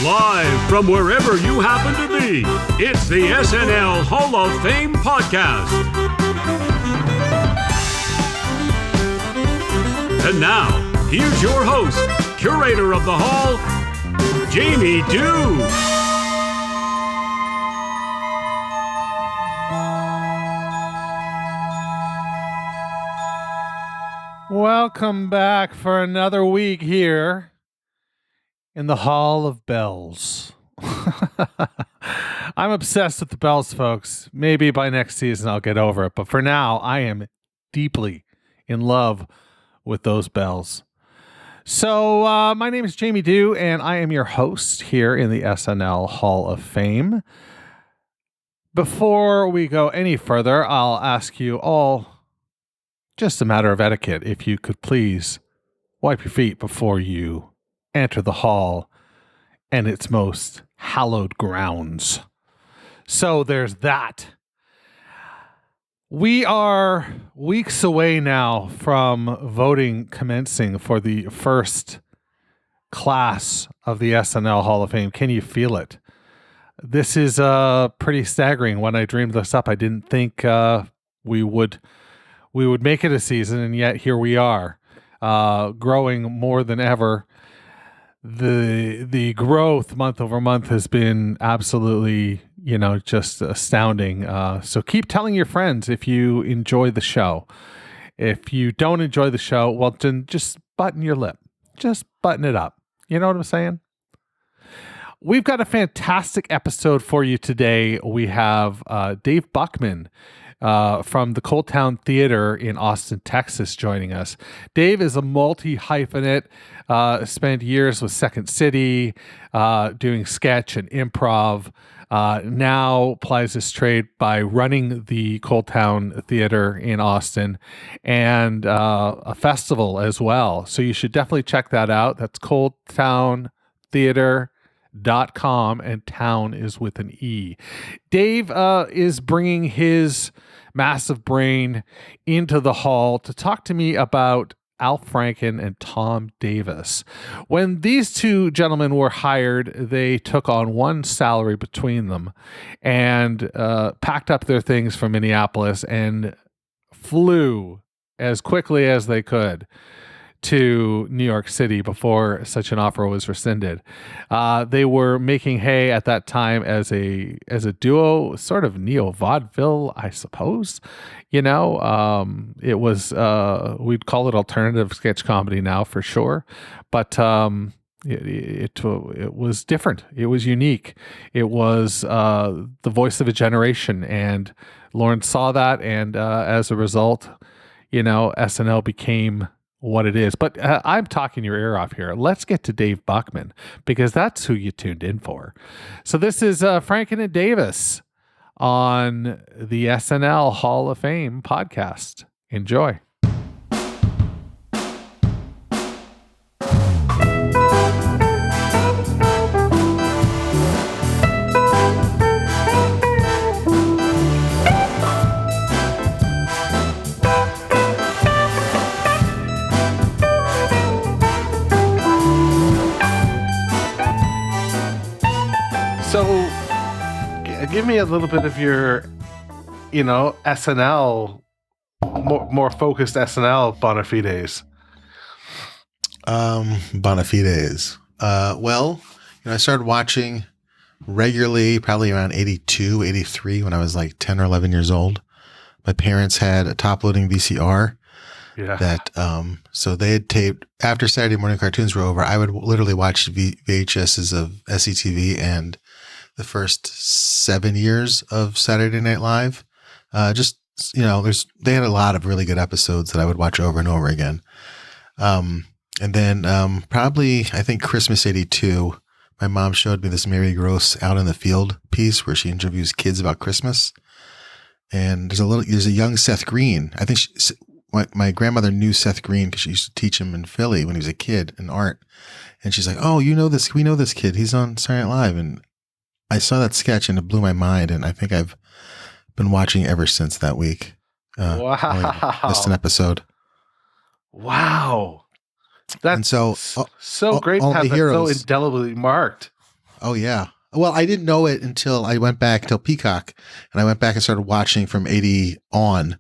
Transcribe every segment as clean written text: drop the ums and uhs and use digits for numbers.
Live from wherever you happen to be, it's the SNL Hall of Fame podcast. And now, here's your host, curator of the Hall, Jamie Dew. Welcome back for another week here in the Hall of Bells. I'm obsessed with the bells, folks. Maybe by next season I'll get over it, but for now I am deeply in love with those bells. So my name is Jamie Dew, and I am your host here in the SNL Hall of Fame. Before we go any further, I'll ask you all, just a matter of etiquette, if you could please wipe your feet before you enter the hall and its most hallowed grounds. So there's that. We are weeks away now from voting commencing for the first class of the SNL Hall of Fame. Can you feel it? This is pretty staggering. When I dreamed this up, I didn't think we would make it a season, and yet here we are, growing more than ever. The growth month over month has been absolutely, just astounding. So keep telling your friends if you enjoy the show. If you don't enjoy the show, well, then just button your lip. Just button it up. You know what I'm saying? We've got a fantastic episode for you today. We have Dave Buckman from the Cold Town Theater in Austin, Texas, joining us. Dave is a multi-hyphenate, spent years with Second City, doing sketch and improv, now plies his trade by running the Cold Town Theater in Austin and a festival as well. So you should definitely check that out. That's coldtowntheater.com, and town is with an E. Dave is bringing his massive brain into the hall to talk to me about Franken and Tom Davis. When these two gentlemen were hired, they took on one salary between them and packed up their things from Minneapolis and flew as quickly as they could to New York City before such an offer was rescinded. They were making hay at that time as a duo, sort of neo-vaudeville, I suppose. It was, we'd call it alternative sketch comedy now for sure, but it was different. It was unique. It was the voice of a generation, and Lauren saw that, and as a result, SNL became what it is. But I'm talking your ear off here. Let's get to Dave Buckman, because that's who you tuned in for. So this is Franken and Davis on the SNL Hall of Fame podcast. Enjoy. So, give me a little bit of your, SNL, more focused SNL bona fides. Bona fides. I started watching regularly probably around 82, 83 when I was like 10 or 11 years old. My parents had a top-loading VCR. Yeah. That, so they had taped, after Saturday morning cartoons were over, I would literally watch VHSs of SCTV and the first 7 years of Saturday Night Live. They had a lot of really good episodes that I would watch over and over again. And then probably, I think Christmas 82, my mom showed me this Mary Gross Out in the Field piece where she interviews kids about Christmas. And there's a young Seth Green. I think my grandmother knew Seth Green because she used to teach him in Philly when he was a kid in art. And she's like, "Oh, we know this kid. He's on Saturday Night Live." And I saw that sketch and it blew my mind. And I think I've been watching ever since that week. Wow. I missed an episode. Wow. That's so great to have that heroes, so indelibly marked. Oh yeah. Well, I didn't know it until I went back till Peacock, and I went back and started watching from 80 on.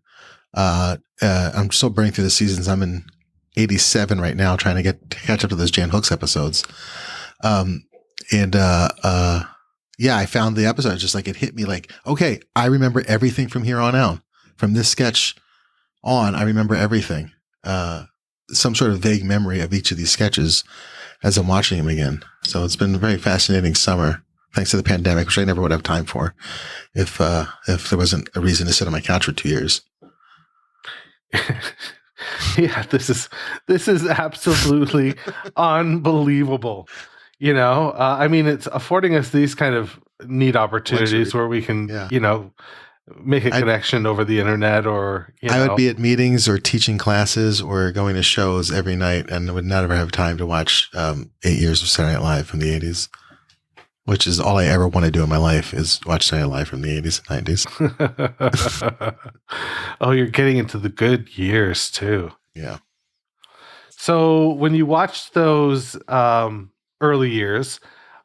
I'm still burning through the seasons. I'm in 87 right now, trying to catch up to those Jan Hooks episodes. Um, and yeah, I found the episode. Just like it hit me, like, okay, I remember everything from here on out. From this sketch on, I remember everything. Some sort of vague memory of each of these sketches as I'm watching them again. So it's been a very fascinating summer, thanks to the pandemic, which I never would have time for if there wasn't a reason to sit on my couch for 2 years. Yeah, this is absolutely unbelievable. I mean, it's affording us these kind of neat opportunities Luxury. where we can, Yeah. make a connection over the internet, or I would be at meetings or teaching classes or going to shows every night, and would never have time to watch 8 years of Saturday Night Live from the 80s, which is all I ever want to do in my life, is watch Saturday Night Live from the 80s and 90s. Oh, you're getting into the good years too. Yeah. So when you watch those early years,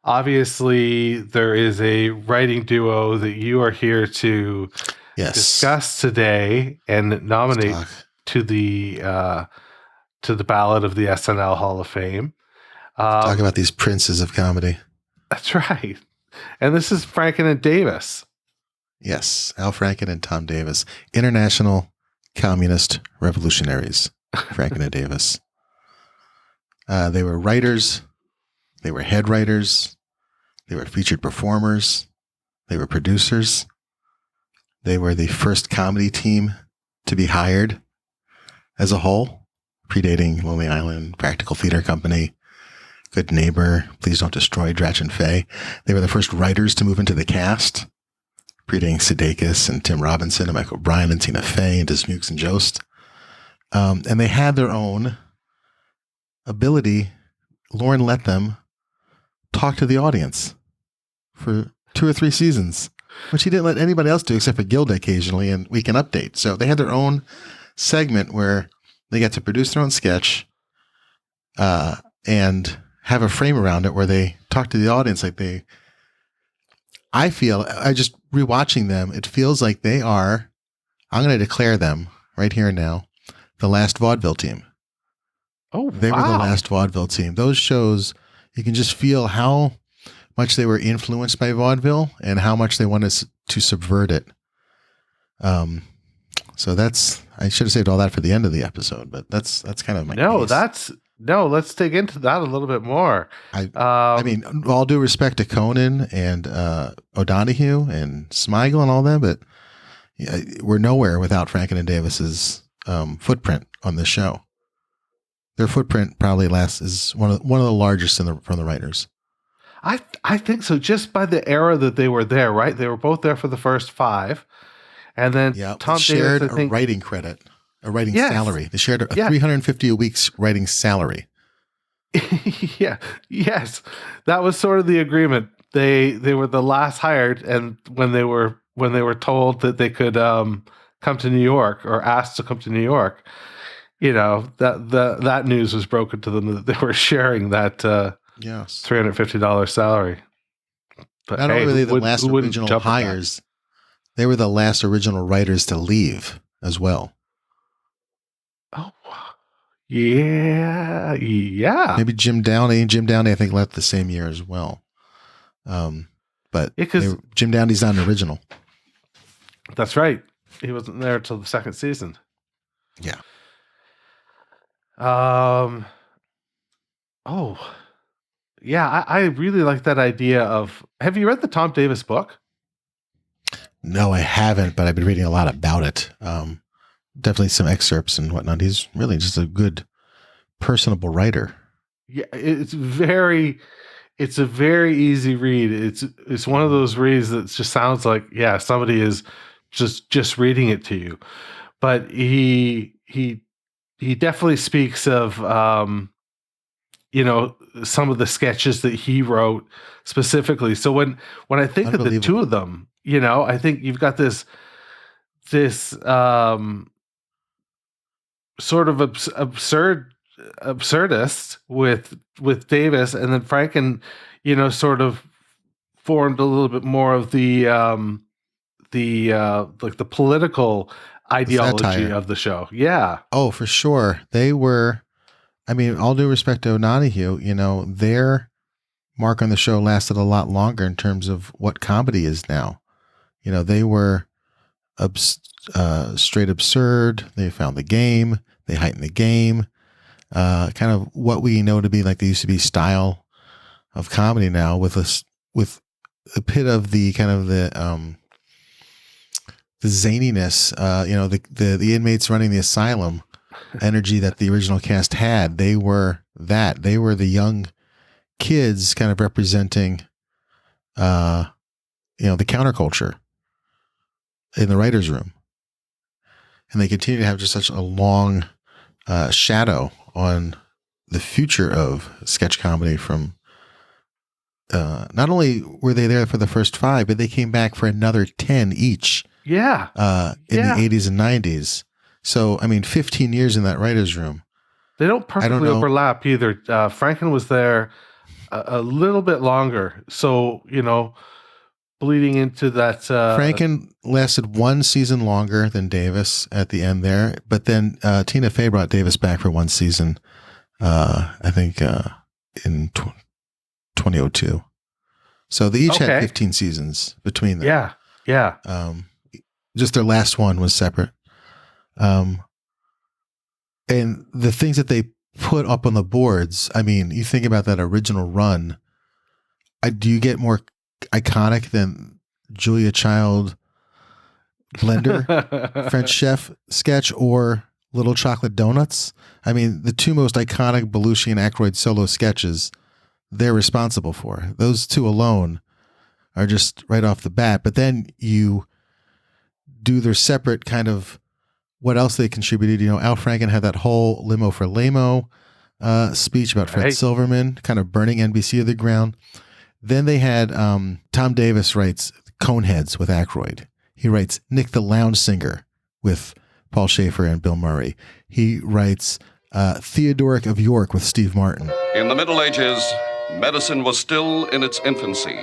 obviously there is a writing duo that you are here to discuss today and nominate to the ballot of the SNL Hall of Fame. Talk about these princes of comedy. That's right. And this is Franken and Davis. Yes, Al Franken and Tom Davis, international communist revolutionaries. Franken and Davis. They were writers. They were head writers. They were featured performers. They were producers. They were the first comedy team to be hired as a whole, predating Lonely Island, Practical Theater Company, Good Neighbor, Please Don't Destroy, Dratch and Fay. They were the first writers to move into the cast, predating Sudeikis and Tim Robinson and Michael Bryan and Tina Fey and Dismukes and Jost. And they had their own ability. Lauren let them talk to the audience for 2 or 3 seasons, which he didn't let anybody else do except for Gilda occasionally and Weekend Update. So they had their own segment where they got to produce their own sketch and have a frame around it where they talk to the audience I feel, I just rewatching them, it feels like they are, I'm going to declare them right here and now, the last vaudeville team. Oh, they were the last vaudeville team. Those shows, you can just feel how much they were influenced by vaudeville and how much they wanted to subvert it. So I should have saved all that for the end of the episode, but that's kind of my case. Let's dig into that a little bit more. I mean, all due respect to Conan and O'Donoghue and Smigel and all that, but we're nowhere without Franken and Davis's footprint on this show. Their footprint probably is one of the largest from the writers. I think so. Just by the era that they were there, right? They were both there for the first 5, and then Tom shared Davis, I think, a writing credit, a writing salary. They shared a $350 a week's writing salary. Yes, that was sort of the agreement. They were the last hired, and when they were told that they could come to New York, or asked to come to New York, that news was broken to them that they were sharing that $350 salary. But not only were they the last original hires, they were the last original writers to leave as well. Oh, yeah. Maybe Jim Downey. Jim Downey, I think, left the same year as well. But Jim Downey's not an original. That's right. He wasn't there until the second season. Yeah. Oh, yeah. I really like that idea of. Have you read the Tom Davis book? No, I haven't, but I've been reading a lot about it. Definitely some excerpts and whatnot. He's really just a good, personable writer. Yeah, it's a very easy read. It's one of those reads that just sounds like somebody is just reading it to you. But he definitely speaks of some of the sketches that he wrote specifically. So when I think of the two of them, I think you've got this sort of absurdist with Davis, and then Franken, sort of formed a little bit more of the like the political ideology satire of the show. Yeah. Oh, for sure. They were, I mean, all due respect to O'Donoghue, their mark on the show lasted a lot longer in terms of what comedy is now. They were straight absurd. They found the game. They heightened the game. Kind of what we know to be like the used to be style of comedy now, with a bit of the kind of the zaniness. The inmates running the asylum energy that the original cast had. They were that. They were the young kids kind of representing, the counterculture in the writer's room. And they continue to have just such a long shadow on the future of sketch comedy from, not only were they there for the first 5, but they came back for another 10 each. Yeah. In the 80s and 90s. So, 15 years in that writer's room. They don't perfectly overlap either. Franken was there a little bit longer. So, bleeding into that. Franken lasted 1 season longer than Davis at the end there. But then Tina Fey brought Davis back for 1 season, I think in 2002. So they each had 15 seasons between them. Yeah. Yeah. Just their last one was separate. And the things that they put up on the boards, you think about that original run. Do you get more iconic than Julia Child blender French chef sketch or Little Chocolate Donuts? The 2 most iconic Belushi and Aykroyd solo sketches they're responsible for. Those 2 alone are just right off the bat. But then you do their separate kind of what else they contributed. Al Franken had that whole limo for Lamo speech about Fred Silverman, kind of burning NBC to the ground. Then they had Tom Davis writes Coneheads with Aykroyd. He writes Nick the Lounge Singer with Paul Schaefer and Bill Murray. He writes Theodoric of York with Steve Martin. In the Middle Ages, medicine was still in its infancy.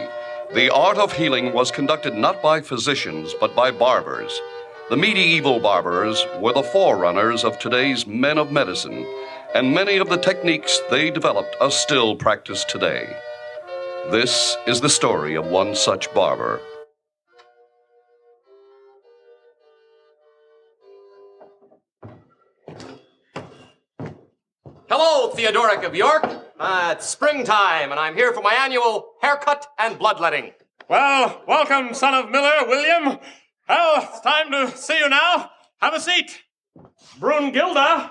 The art of healing was conducted not by physicians, but by barbers. The medieval barbers were the forerunners of today's men of medicine, and many of the techniques they developed are still practiced today. This is the story of one such barber. Hello, Theodoric of York. It's springtime, and I'm here for my annual haircut and bloodletting. Well, welcome, son of Miller, William. Well, it's time to see you now. Have a seat. Brunhilde,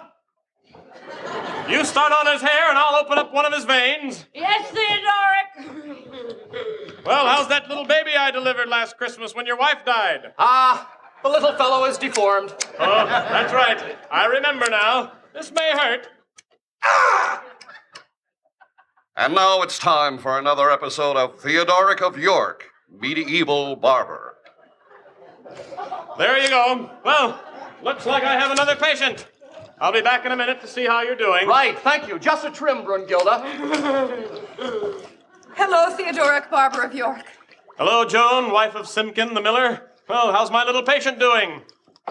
you start on his hair, and I'll open up one of his veins. Yes, Theodoric. Well, how's that little baby I delivered last Christmas when your wife died? The little fellow is deformed. Oh, that's right. I remember now. This may hurt. And now it's time for another episode of Theodoric of York, Medieval Barber. There you go. Well, looks like I have another patient. I'll be back in a minute to see how you're doing. Right, thank you. Just a trim, Brunhilde. Hello, Theodoric, barber of York. Hello, Joan, wife of Simpkin the miller. Well, how's my little patient doing?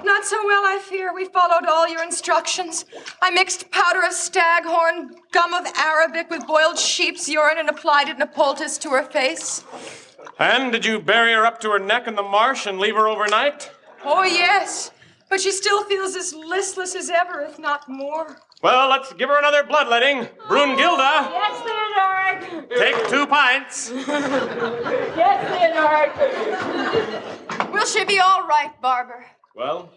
Not so well, I fear. We followed all your instructions. I mixed powder of staghorn, gum of Arabic with boiled sheep's urine and applied it in a poultice to her face. And did you bury her up to her neck in the marsh and leave her overnight? Oh, yes. But she still feels as listless as ever, if not more. Well, let's give her another bloodletting. Brunhilde, Yes, Theodoric. take 2 pints. Yes, Theodoric. Will she be all right, barber? Well,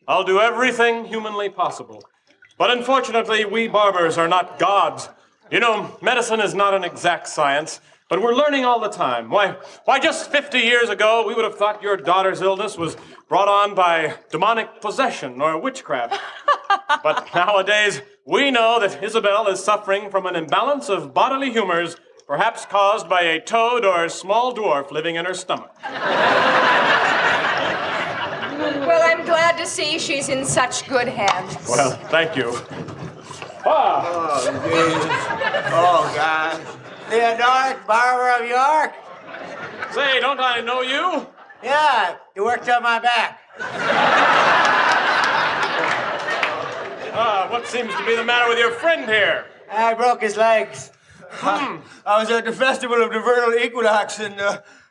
I'll do everything humanly possible. But unfortunately, we barbers are not gods. Medicine is not an exact science, but we're learning all the time. Why, just 50 years ago, we would have thought your daughter's illness was brought on by demonic possession or witchcraft. But nowadays, we know that Isabel is suffering from an imbalance of bodily humors, perhaps caused by a toad or small dwarf living in her stomach. Well, I'm glad to see she's in such good hands. Well, thank you. Oh, Jesus. Oh, God. Theodoric, barber of York. Say, don't I know you? Yeah, you worked on my back. What seems to be the matter with your friend here? I broke his legs. I was at the festival of the vernal equinox, and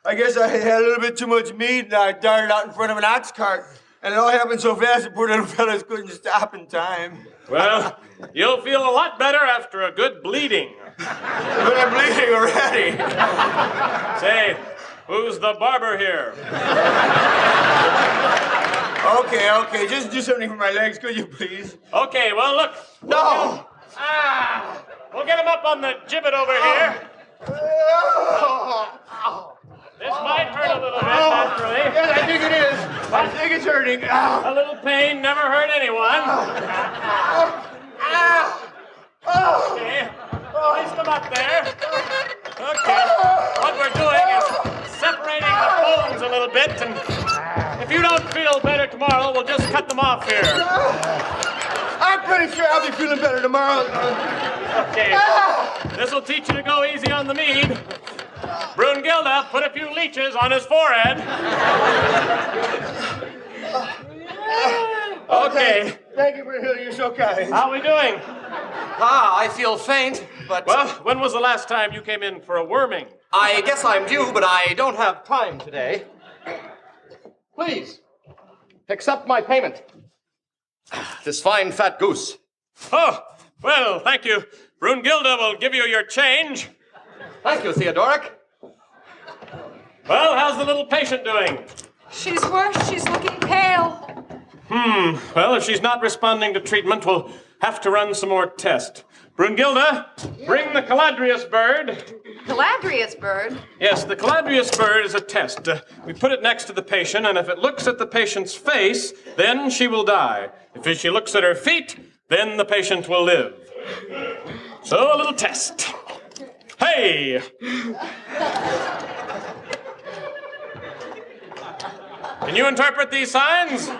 I guess I had a little bit too much meat, and I darted out in front of an ox cart. And it all happened so fast, the poor little fellas couldn't stop in time. Well, you'll feel a lot better after a good bleeding. But I'm bleeding already. Say, who's the barber here? Okay, just do something for my legs, could you please? Okay, well, look. No! We'll get him up on the gibbet over here. This might hurt a little bit, naturally. Yes, I think it is. I think it's hurting. A little pain never hurt anyone. Okay, place them up there. Okay, what we're doing is separating the bones a little bit, and if you don't feel better tomorrow, we'll just cut them off here. I'm pretty sure I'll be feeling better tomorrow. Okay, this will teach you to go easy on the mead. Brunhilde put a few leeches on his forehead. Okay. Thank you, Brunhilde. You're so kind. How are we doing? I feel faint, but... Well, when was the last time you came in for a worming? I guess I'm due, but I don't have time today. Please, accept my payment. This fine fat goose. Oh, well, thank you. Brunhilde will give you your change. Thank you, Theodoric. Well, how's the little patient doing? She's worse. She's looking pale. Well, if she's not responding to treatment, we'll have to run some more tests. Brunhilde, bring the Caladrius bird. Caladrius bird? Yes, the Caladrius bird is a test. We put it next to the patient, and if it looks at the patient's face, then she will die. If she looks at her feet, then the patient will live. So, a little test. Hey! Can you interpret these signs?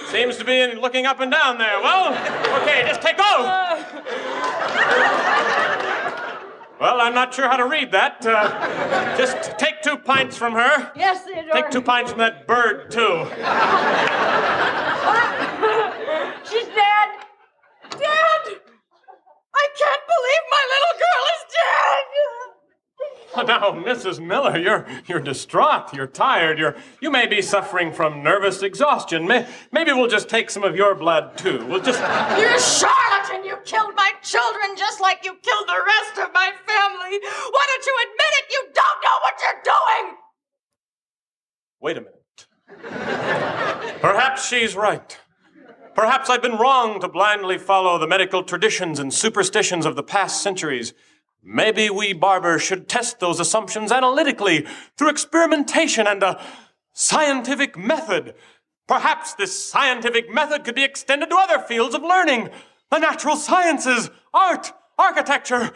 Seems to be looking up and down there. Well, okay, just take off. Well, I'm not sure how to read that. Just take 2 pints from her. Yes, Theodore. Take 2 pints from that bird, too. She's dead. Dead! I can't believe my little girl is dead! Now, Mrs. Miller, you're distraught. You're tired. You may be suffering from nervous exhaustion. Maybe we'll just take some of your blood, too. We'll just... You're a charlatan! You killed my children just like you killed the rest of my family! Why don't you admit it? You don't know what you're doing! Wait a minute. Perhaps she's right. Perhaps I've been wrong to blindly follow the medical traditions and superstitions of the past centuries. Maybe we barbers should test those assumptions analytically through experimentation and a scientific method. Perhaps this scientific method could be extended to other fields of learning. The natural sciences, art, architecture,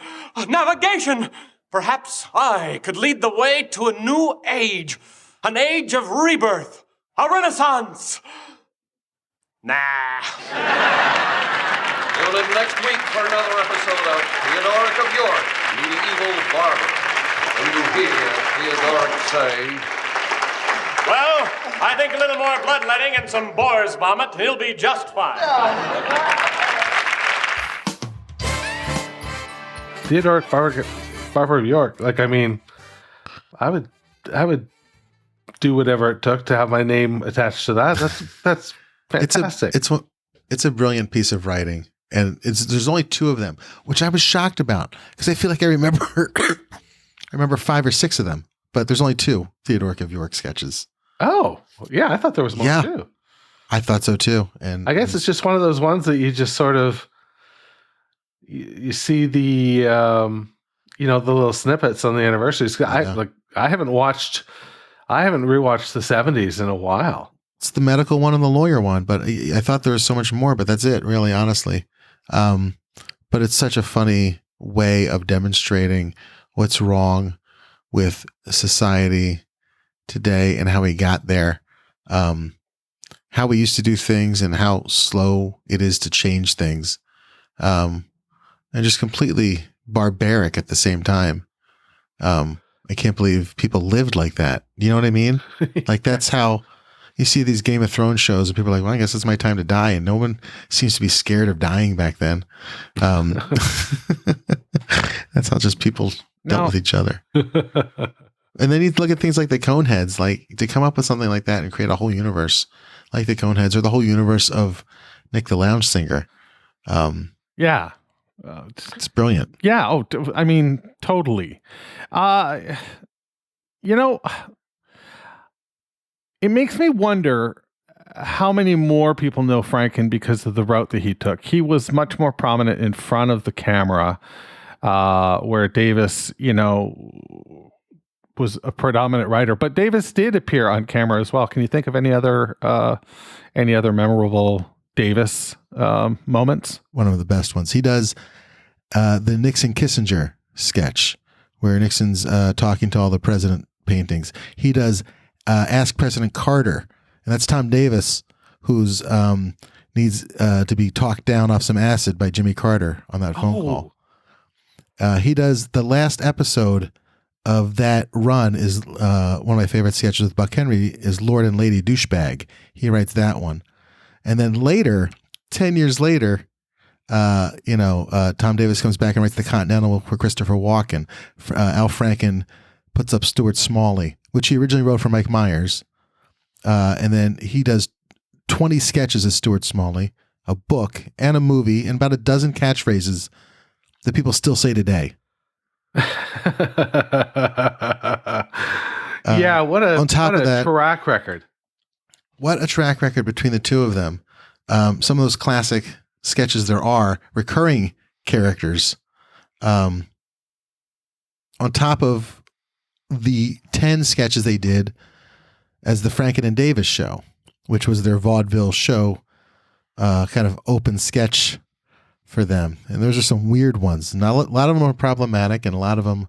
navigation. Perhaps I could lead the way to a new age. An age of rebirth. A renaissance. Nah. Tune in next week for another episode of Theodoric of York, Medieval Barber. When you hear Theodoric say... Well, I think a little more bloodletting and some boar's vomit, he'll be just fine. Theodoric Barber of York. Like, I mean, I would do whatever it took to have my name attached to that. That's fantastic. It's a brilliant piece of writing, and there's only 2 of them, which I was shocked about because I feel like I remember 5 or 6 of them, but there's only 2 Theodoric of York sketches. Oh, yeah, I thought there was more too. I thought so too, and I guess it's just one of those ones that you just sort of you see the the little snippets on the anniversaries. I haven't rewatched the 70s in a while. It's the medical one and the lawyer one, but I thought there was so much more, but that's it, really, honestly. But it's such a funny way of demonstrating what's wrong with society today and how we got there, how we used to do things and how slow it is to change things, and just completely barbaric at the same time. I can't believe people lived like that. You know what I mean? Like that's how you see these Game of Thrones shows and people are like, well, I guess it's my time to die. And no one seems to be scared of dying back then. That's how just people dealt with each other. And then you look at things like the Coneheads, like to come up with something like that and create a whole universe like the Coneheads or the whole universe of Nick the Lounge Singer. Yeah. It's brilliant. Yeah. Oh, I mean, totally. You know, it makes me wonder how many more people know Franken because of the route that he took. He was much more prominent in front of the camera, where Davis, you know, was a predominant writer, but Davis did appear on camera as well. Can you think of any other memorable Davis moments? One of the best ones. He does the Nixon Kissinger sketch where Nixon's talking to all the president paintings. He does Ask President Carter, and that's Tom Davis, who's needs to be talked down off some acid by Jimmy Carter on that phone call. He does the last episode of that run is one of my favorite sketches with Buck Henry is Lord and Lady Douchebag. He writes that one. And then later, 10 years later, Tom Davis comes back and writes The Continental for Christopher Walken. Al Franken puts up Stuart Smalley, which he originally wrote for Mike Myers. And then he does 20 sketches as Stuart Smalley, a book, and a movie, and about a dozen catchphrases that people still say today. Yeah, what a that, track record. What a track record between the two of them. Some of those classic sketches there are, recurring characters, on top of the 10 sketches they did as the Franken and Davis show, which was their vaudeville show, kind of open sketch for them. And those are some weird ones. Now, a lot of them are problematic and a lot of them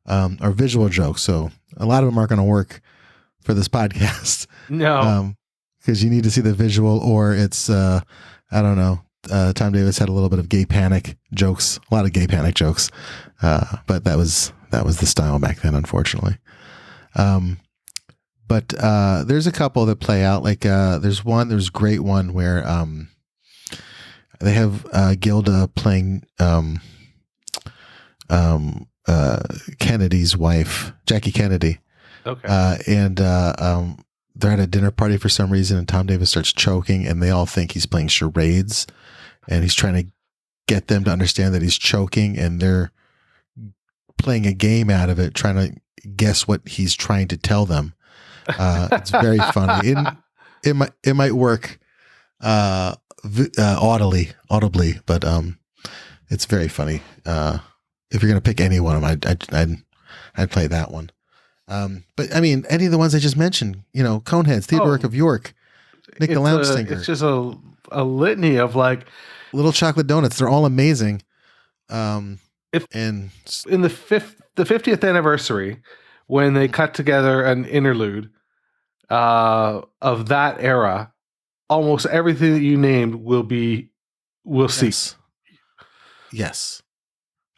are visual jokes. So a lot of them aren't going to work for this podcast. No. Because you need to see the visual, or it's, I don't know. Tom Davis had a little bit of gay panic jokes, a lot of gay panic jokes. But that was the style back then, unfortunately. But there's a couple that play out. Like there's a great one where they have Gilda playing Kennedy's wife, Jackie Kennedy. Okay. And they're at a dinner party for some reason, and Tom Davis starts choking, and they all think he's playing charades, and he's trying to get them to understand that he's choking, and they're playing a game out of it, trying to guess what he's trying to tell them. It's very funny. It might work audibly, but it's very funny. If you're gonna pick any one of them, I'd play that one. But I mean, any of the ones I just mentioned, Coneheads, Theodoric of York, Nick the Lounge Singer. It's just a litany of like Little Chocolate Donuts. They're all amazing. In the 50th anniversary, when they cut together an interlude of that era, almost everything that you named we'll see. Yes.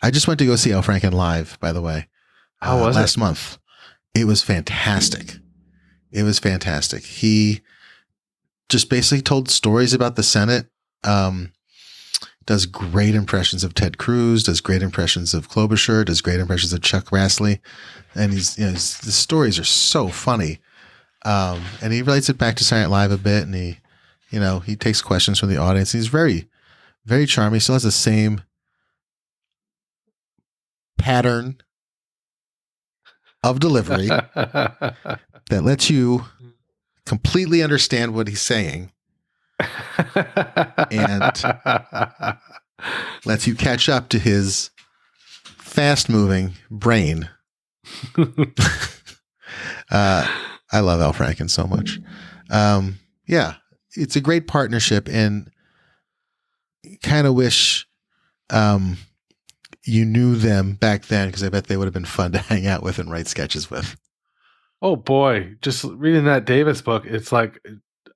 I just went to go see Al Franken live, by the way. How was it? Last month. It was fantastic. He just basically told stories about the Senate. Does great impressions of Ted Cruz, does great impressions of Klobuchar, does great impressions of Chuck Grassley. And the stories are so funny. And he relates it back to Saturday Night Live a bit, and he takes questions from the audience. He's very, very charming. He still has the same pattern of delivery that lets you completely understand what he's saying and lets you catch up to his fast-moving brain. I love Al Franken so much. Yeah, it's a great partnership, and kind of wish you knew them back then, because I bet they would have been fun to hang out with and write sketches with. Oh boy, just reading that Davis book, it's like,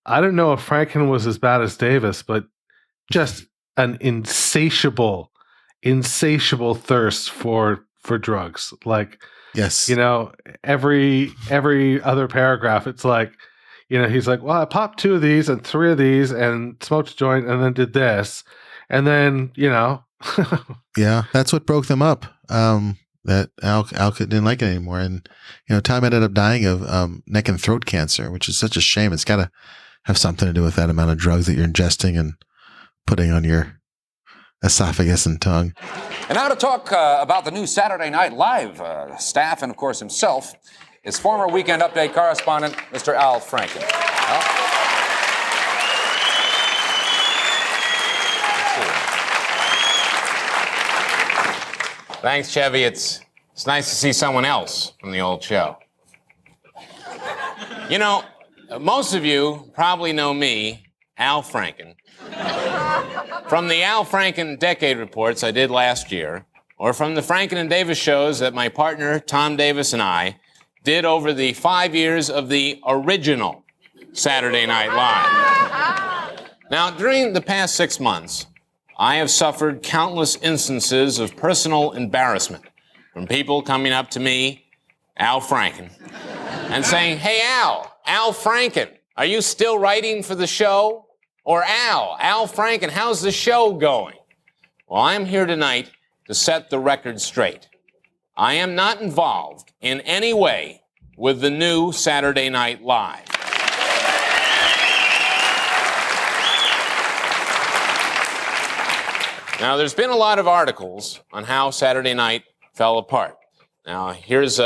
I don't know if Franken was as bad as Davis, but just an insatiable thirst for for drugs. Like, Yes. you know, every other paragraph, it's like, you know, he's like, well, I popped 2 of these and 3 of these and smoked a joint and then did this. And then, you know. Yeah, that's what broke them up. That Al didn't like it anymore. And, you know, Tom ended up dying of neck and throat cancer, which is such a shame. It's got to have something to do with that amount of drugs that you're ingesting and putting on your esophagus and tongue. And now to talk about the new Saturday Night Live staff and, of course, himself is former Weekend Update correspondent, Mr. Al Franken. Al? Thanks, Chevy. It's nice to see someone else from the old show. You know, most of you probably know me, Al Franken, from the Al Franken Decade Reports I did last year, or from the Franken and Davis shows that my partner, Tom Davis, and I did over the 5 years of the original Saturday Night Live. Now, during the past 6 months, I have suffered countless instances of personal embarrassment from people coming up to me, Al Franken, and saying, hey, Al Franken, are you still writing for the show? Or Al Franken, how's the show going? Well, I'm here tonight to set the record straight. I am not involved in any way with the new Saturday Night Live. Now, there's been a lot of articles on how Saturday Night fell apart. Now, here's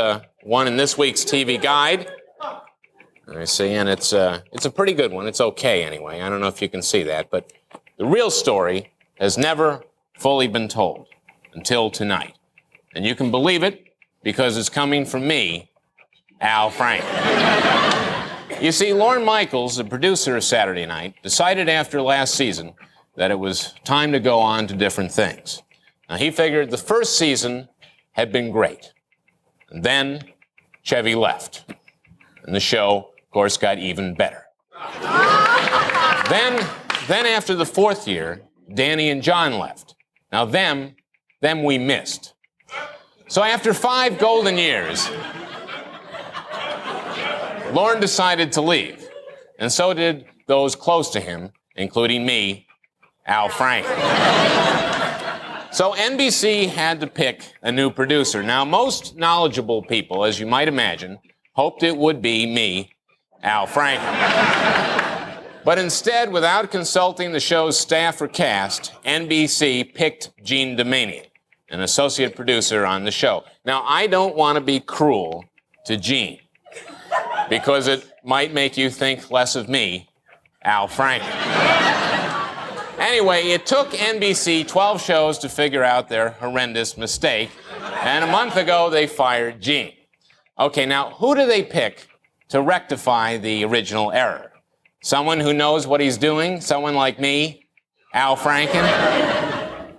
one in this week's TV Guide. I see, and it's a pretty good one. It's okay, anyway. I don't know if you can see that, but the real story has never fully been told until tonight. And you can believe it because it's coming from me, Al Franken. You see, Lorne Michaels, the producer of Saturday Night, decided after last season that it was time to go on to different things. Now, he figured the first season had been great. And then Chevy left. And the show, of course, got even better. Then after the 4th year, Danny and John left. Now, them we missed. So after 5 golden years, Lorne decided to leave. And so did those close to him, including me, Al Franken. So NBC had to pick a new producer. Now, most knowledgeable people, as you might imagine, hoped it would be me, Al Franken. But instead, without consulting the show's staff or cast, NBC picked Gene Domanian, an associate producer on the show. Now, I don't want to be cruel to Gene, because it might make you think less of me, Al Franken. Anyway, it took NBC 12 shows to figure out their horrendous mistake, and a month ago they fired Gene. Okay, now, who do they pick to rectify the original error? Someone who knows what he's doing? Someone like me, Al Franken?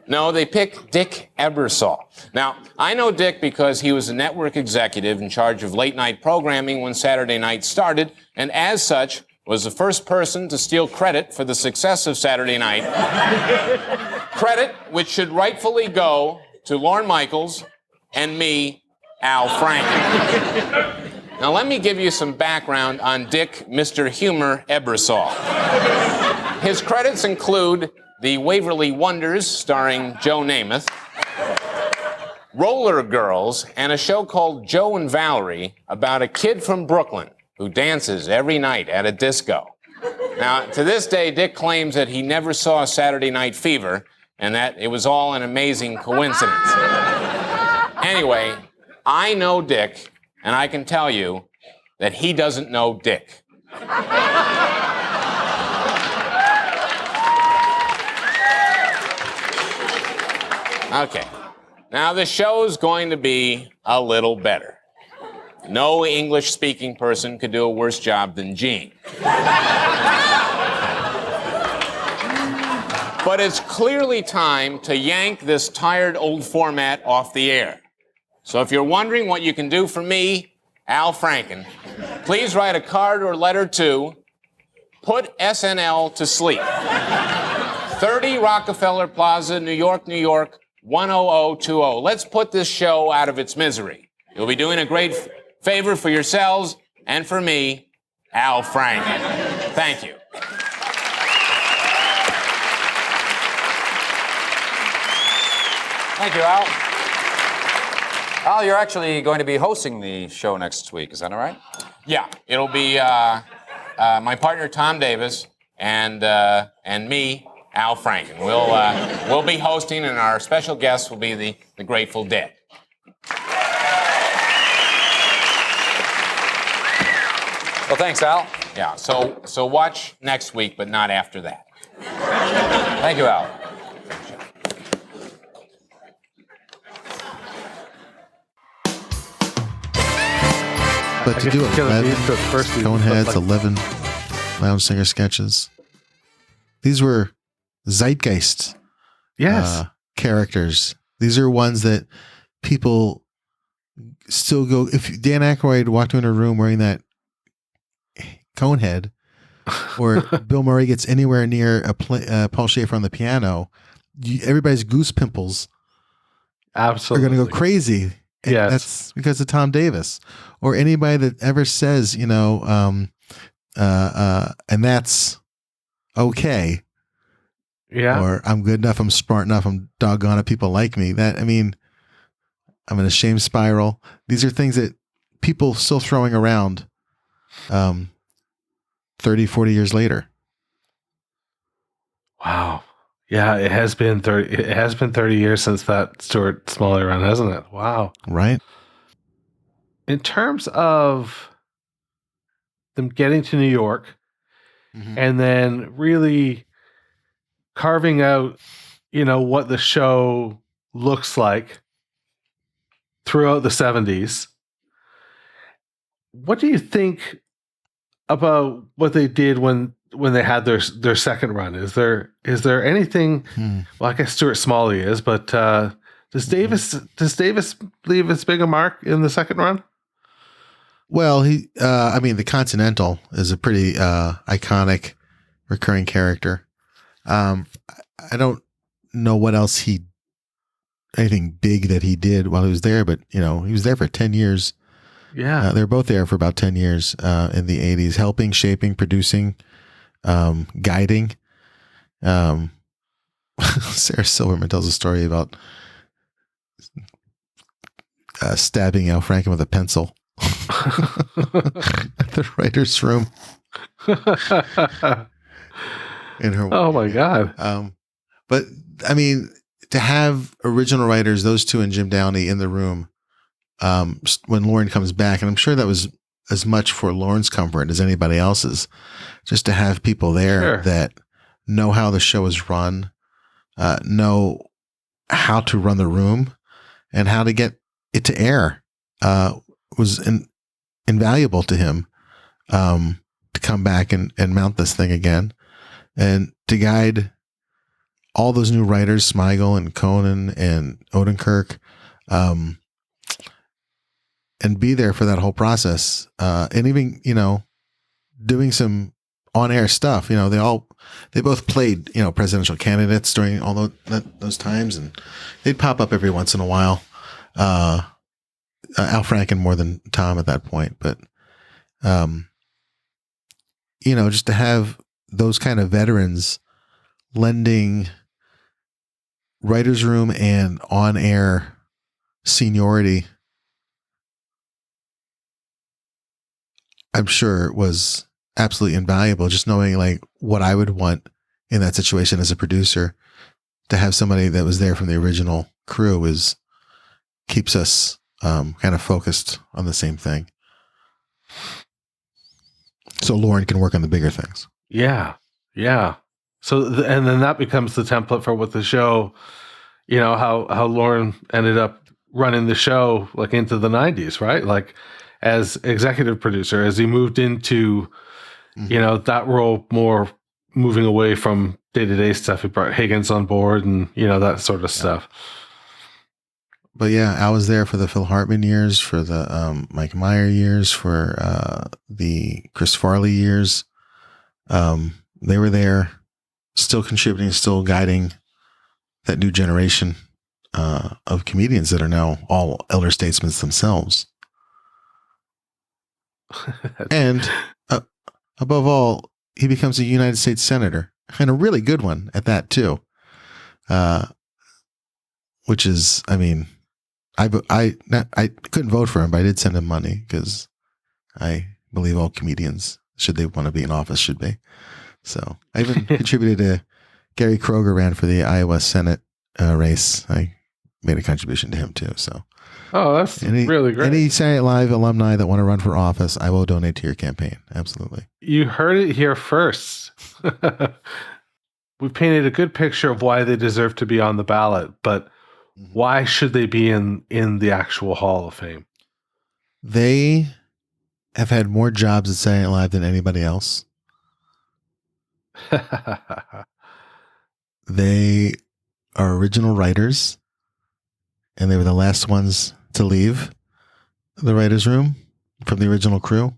No, they pick Dick Ebersol. Now, I know Dick because he was a network executive in charge of late-night programming when Saturday Night started, and as such, was the first person to steal credit for the success of Saturday Night. Credit which should rightfully go to Lorne Michaels and me, Al Franken. Now, let me give you some background on Dick Mr. Humor Ebersol. His credits include The Waverly Wonders, starring Joe Namath, Roller Girls, and a show called Joe and Valerie about a kid from Brooklyn who dances every night at a disco. Now, to this day, Dick claims that he never saw Saturday Night Fever and that it was all an amazing coincidence. Anyway, I know Dick, and I can tell you that he doesn't know Dick. Okay, now the show's going to be a little better. No English-speaking person could do a worse job than Gene. But it's clearly time to yank this tired old format off the air. So if you're wondering what you can do for me, Al Franken, please write a card or letter to Put SNL to Sleep. 30 Rockefeller Plaza, New York, New York, 10020. Let's put this show out of its misery. You'll be doing a great favor for yourselves and for me, Al Franken. Thank you. Thank you, Al. Al, you're actually going to be hosting the show next week. Is that all right? Yeah, it'll be my partner Tom Davis and me, Al Franken. We'll be hosting, and our special guest will be the Grateful Dead. Well, thanks, Al. Yeah, so watch next week, but not after that. Thank you, Al. But to do 11 Coneheads, 11 Lounge Singer sketches, these were zeitgeist characters. These are ones that people still go. If Dan Aykroyd walked into a room wearing that Conehead, or Bill Murray gets anywhere near Paul Schaefer on the piano, everybody's goose pimples absolutely are going to go crazy. Yes. That's because of Tom Davis, or anybody that ever says, and that's okay. Yeah. Or I'm good enough, I'm smart enough, I'm doggone it, people like me. I'm in a shame spiral. These are things that people still throwing around 30, 40 years later. Wow. Yeah, it has been 30 years since that Stuart Smalley run, hasn't it? Wow. Right. In terms of them getting to New York and then really carving out, what the show looks like throughout the 70s, what do you think about what they did when they had their second run? Is there anything? Well, I guess Stuart Smalley is, but does Davis leave as big a mark in the second run? Well, the Continental is a pretty iconic recurring character. I don't know what else anything big that he did while he was there, but he was there for 10 years. Yeah. They were both there for about 10 years in the 80s, helping, shaping, producing, guiding. Sarah Silverman tells a story about stabbing Al Franken with a pencil at the writer's room. In her, oh my God. But to have original writers, those two and Jim Downey in the room, when Lorne comes back, and I'm sure that was as much for Lorne's comfort as anybody else's, just to have people there that know how the show is run, know how to run the room, and how to get it to air, was invaluable to him, to come back and mount this thing again, and to guide all those new writers, Smigel and Conan and Odenkirk, and be there for that whole process. And even, doing some on-air stuff, they both played, presidential candidates during all those times, and they'd pop up every once in a while. Al Franken more than Tom at that point, but, just to have those kind of veterans lending writer's room and on-air seniority, I'm sure was absolutely invaluable. Just knowing what I would want in that situation as a producer, to have somebody that was there from the original crew keeps us kind of focused on the same thing. So Lorne can work on the bigger things. Yeah. Yeah. So, and then that becomes the template for what the show, how Lorne ended up running the show into the 90s, right? As executive producer, as he moved into, that role, more moving away from day-to-day stuff. He brought Higgins on board and, that sort of stuff. But yeah, I was there for the Phil Hartman years, for the Mike Meyer years, for the Chris Farley years. They were there, still contributing, still guiding that new generation of comedians that are now all elder statesmen themselves. And above all, he becomes a United States senator, and a really good one at that too. Which is, I mean, I couldn't vote for him, but I did send him money because I believe all comedians, should they want to be in office, should be. So I even contributed to Gary Kroger ran for the Iowa Senate race. I made a contribution to him too. So, that's really great. Any Saturday Night Live alumni that want to run for office, I will donate to your campaign. Absolutely. You heard it here first. We painted a good picture of why they deserve to be on the ballot, but why should they be in the actual Hall of Fame? They have had more jobs at Saturday Night Live than anybody else. They are original writers, and they were the last ones to leave the writer's room from the original crew.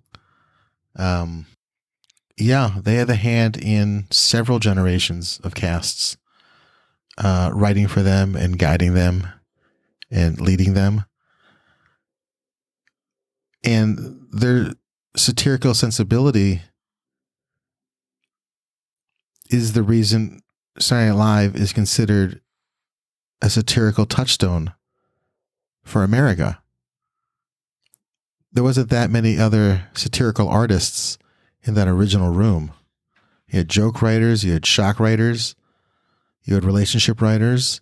Yeah, they had a hand in several generations of casts, writing for them and guiding them and leading them. And their satirical sensibility is the reason Saturday Night Live is considered a satirical touchstone for America. There wasn't that many other satirical artists in that original room. You had joke writers, you had shock writers, you had relationship writers,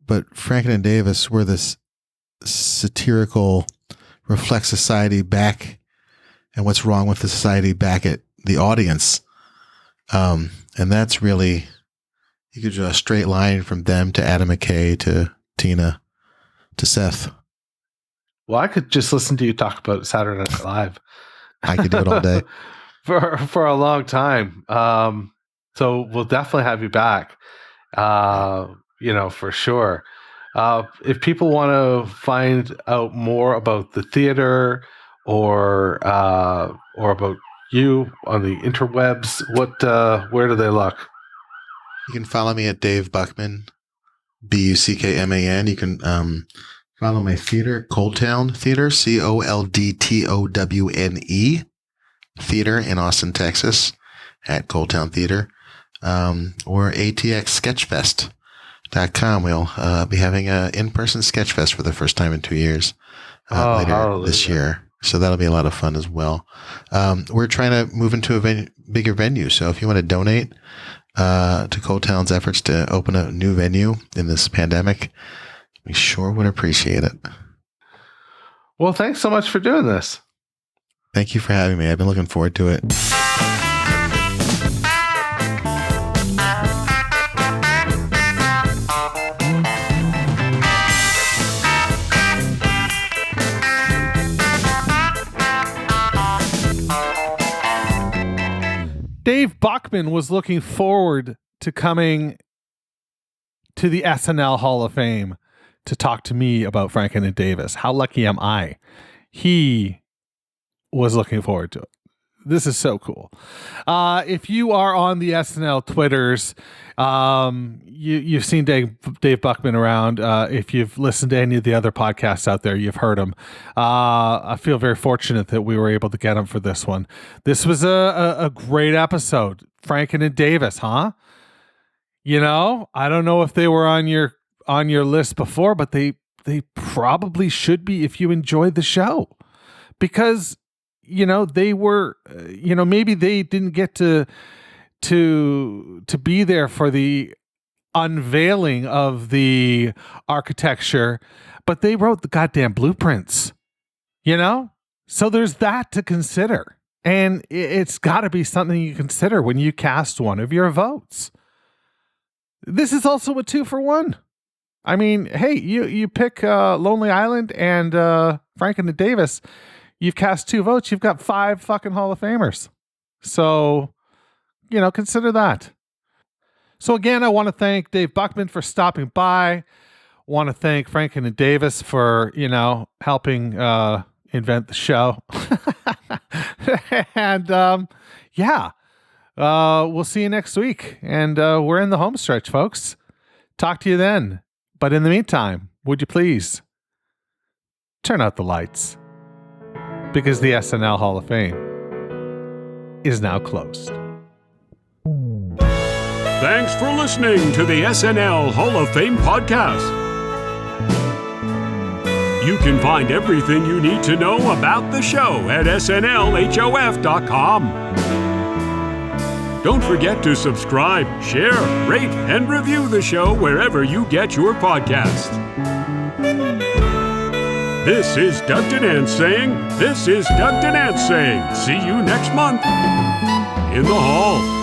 but Franken and Davis were this satirical reflect society back and what's wrong with the society back at the audience. And that's really, you could draw a straight line from them to Adam McKay to Tina to Seth. Well, I could just listen to you talk about Saturday Night Live. I could do it all day. for a long time. So we'll definitely have you back, for sure. If people want to find out more about the theater or about you on the interwebs, where do they look? You can follow me at Dave Buckman, Buckman. You can follow my theater, Coldtown Theater, Coldtowne Theater in Austin, Texas, at Coldtown Theater, or atxsketchfest.com. We'll be having an in-person Sketchfest for the first time in 2 years later this year. So that'll be a lot of fun as well. We're trying to move into a bigger venue. So if you want to donate to Coldtown's efforts to open a new venue in this pandemic, we sure would appreciate it. Well, thanks so much for doing this. Thank you for having me. I've been looking forward to it. Dave Buckman was looking forward to coming to the SNL Hall of Fame to talk to me about Franken and Davis. How lucky am I? He was looking forward to it. This is so cool. If you are on the SNL Twitters, you've seen Dave Buckman around. If you've listened to any of the other podcasts out there, you've heard him. I feel very fortunate that we were able to get him for this one. This was a great episode. Franken and Davis, huh? I don't know if they were on your list before, but they probably should be if you enjoyed the show, because they were, maybe they didn't get to be there for the unveiling of the architecture, but they wrote the goddamn blueprints, so there's that to consider. And it's got to be something you consider when you cast one of your votes. This is also a 2-for-1. I mean, hey, you pick Lonely Island and Franken and Davis. You've cast 2 votes. You've got 5 fucking Hall of Famers. So, consider that. So again, I want to thank Dave Buckman for stopping by. Want to thank Franken and Davis for, helping invent the show. And we'll see you next week. And we're in the home stretch, folks. Talk to you then. But in the meantime, would you please turn out the lights? Because the SNL Hall of Fame is now closed. Thanks for listening to the SNL Hall of Fame podcast. You can find everything you need to know about the show at snlhof.com. Don't forget to subscribe, share, rate, and review the show wherever you get your podcasts. This is Doug Denant saying, this is Doug Denant saying, see you next month in the hall.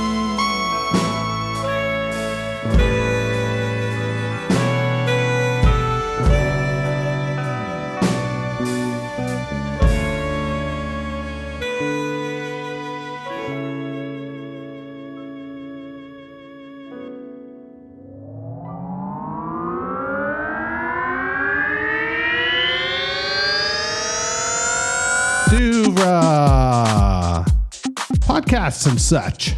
Podcasts and such.